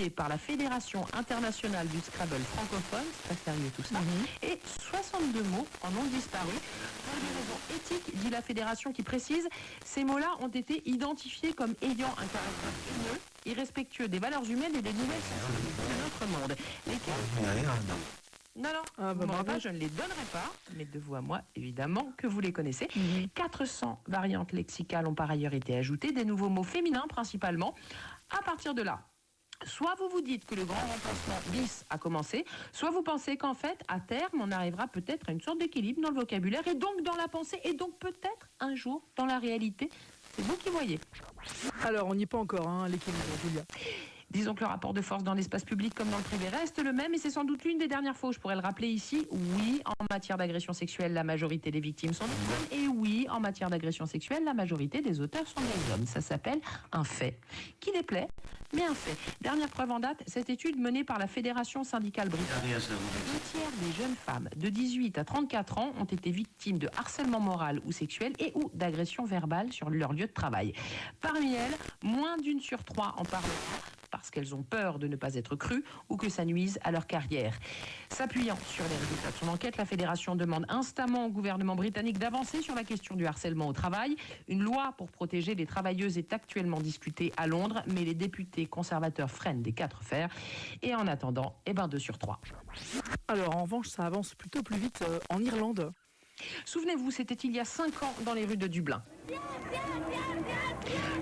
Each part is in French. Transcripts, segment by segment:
certifié par la Fédération internationale du Scrabble francophone, c'est pas sérieux tout ça, et 62 mots en ont disparu. Pour des raisons éthiques, dit la Fédération qui précise, ces mots-là ont été identifiés comme ayant un caractère haineux, irrespectueux des valeurs humaines et des nouvelles sensibilités de notre monde. Lesquels... Non, je ne les donnerai pas, mais de vous à moi, évidemment, que vous les connaissez. 400 variantes lexicales ont par ailleurs été ajoutées, des nouveaux mots féminins principalement. À partir de là, soit vous vous dites que le grand remplacement bis a commencé, soit vous pensez qu'en fait, à terme, on arrivera peut-être à une sorte d'équilibre dans le vocabulaire, et donc dans la pensée, et donc peut-être un jour dans la réalité. C'est vous qui voyez. Alors, on n'y est pas encore, l'équilibre, Julia. Disons que le rapport de force dans l'espace public comme dans le privé reste le même, et c'est sans doute l'une des dernières fois où je pourrais le rappeler ici. Oui, en matière d'agression sexuelle, la majorité des victimes sont des femmes, et oui, en matière d'agression sexuelle, la majorité des auteurs sont des hommes. Ça s'appelle un fait. Qui déplaît, mais un fait. Dernière preuve en date, cette étude menée par la Fédération syndicale britannique. 2 tiers des jeunes femmes de 18 à 34 ans ont été victimes de harcèlement moral ou sexuel et ou d'agression verbale sur leur lieu de travail. Parmi elles, moins d'une sur 3 en parlent parce qu'elles ont peur de ne pas être crues ou que ça nuise à leur carrière. S'appuyant sur les résultats de son enquête, la Fédération demande instamment au gouvernement britannique d'avancer sur la question du harcèlement au travail. Une loi pour protéger les travailleuses est actuellement discutée à Londres, mais les députés conservateurs freinent des 4 fers. Et en attendant, 2 sur 3. Alors, en revanche, ça avance plutôt plus vite en Irlande. Souvenez-vous, c'était il y a 5 ans dans les rues de Dublin.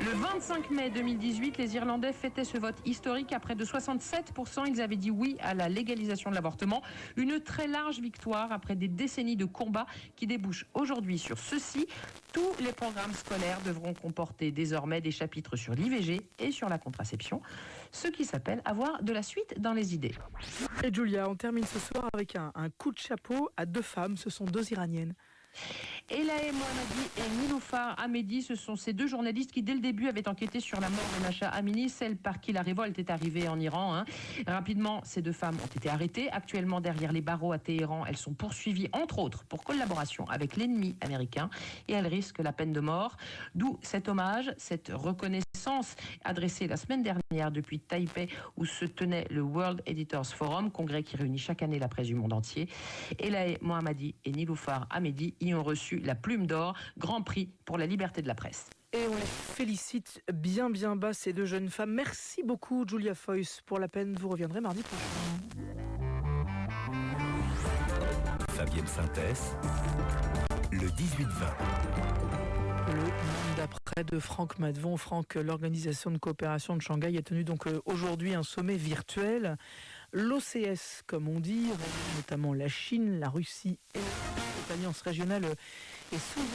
Le 25 mai 2018, les Irlandais fêtaient ce vote historique. À près de 67%, ils avaient dit oui à la légalisation de l'avortement. Une très large victoire après des décennies de combats qui débouchent aujourd'hui sur ceci. Tous les programmes scolaires devront comporter désormais des chapitres sur l'IVG et sur la contraception, ce qui s'appelle avoir de la suite dans les idées. Et Julia, on termine ce soir avec un coup de chapeau à 2 femmes. Ce sont 2 Iraniennes. Elahe Mohammadi et Niloufar Hamedi, ce sont ces 2 journalistes qui, dès le début, avaient enquêté sur la mort de Mahsa Amini, celle par qui la révolte est arrivée en Iran. Rapidement, ces 2 femmes ont été arrêtées. Actuellement, derrière les barreaux à Téhéran, elles sont poursuivies, entre autres, pour collaboration avec l'ennemi américain, et elles risquent la peine de mort. D'où cet hommage, cette reconnaissance adressée la semaine dernière depuis Taipei, où se tenait le World Editors Forum, congrès qui réunit chaque année la presse du monde entier. Elahe Mohammadi et Niloufar Hamedi y ont reçu la Plume d'Or, grand prix pour la liberté de la presse. Et on les félicite bien bas, ces 2 jeunes femmes. Merci beaucoup, Julia Foyce. Pour la peine, vous reviendrez mardi prochain. Fabienne Synthèse, le 18-20. Le monde d'après de Franck Madvon. Franck, l'Organisation de coopération de Shanghai a tenu donc aujourd'hui un sommet virtuel. L'OCS, comme on dit, notamment la Chine, la Russie et l'Alliance régionale est souvent